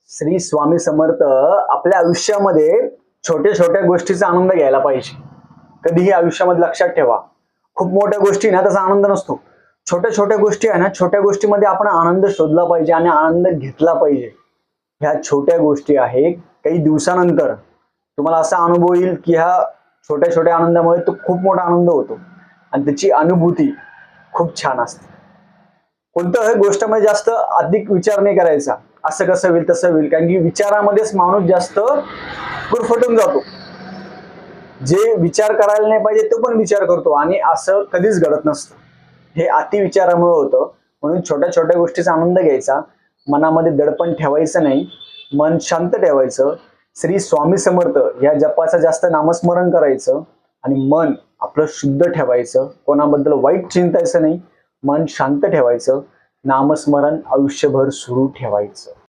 श्री स्वामी समर्थ आपल्या आयुष्यामध्ये छोट्या छोट्या गोष्टीचा आनंद घ्यायला पाहिजे. कधीही आयुष्यामध्ये लक्षात ठेवा, खूप मोठ्या गोष्टी ना त्याचा आनंद नसतो. छोट्या छोट्या गोष्टी आहे ना, छोट्या गोष्टीमध्ये आपण आनंद शोधला पाहिजे आणि आनंद घेतला पाहिजे. ह्या छोट्या गोष्टी आहे, काही दिवसानंतर तुम्हाला असा अनुभव येईल की ह्या छोट्या छोट्या आनंदामुळे तो खूप मोठा आनंद होतो आणि त्याची अनुभूती खूप छान असते. कोणत्याही गोष्टीमध्ये जास्त अधिक विचार नाही करायचा, असं कसं होईल तसं होईल, कारण की विचारामध्येच माणूस जास्त गुरफटून जातो. जे विचार करायला नाही पाहिजे तो पण विचार करतो आणि असं कधीच घडत नसतं. हे अतिविचारामुळे होतं. म्हणून छोट्या छोट्या गोष्टीचा आनंद घ्यायचा, मनामध्ये दडपण ठेवायचं नाही, मन शांत ठेवायचं. श्री स्वामी समर्थ या जपाचं जास्त नामस्मरण करायचं आणि मन आपलं शुद्ध ठेवायचं. कोणाबद्दल वाईट चिंतायचं नाही, मन शांत ठेवायचं, नामस्मरण आयुष्यभर सुरू ठेवायचं.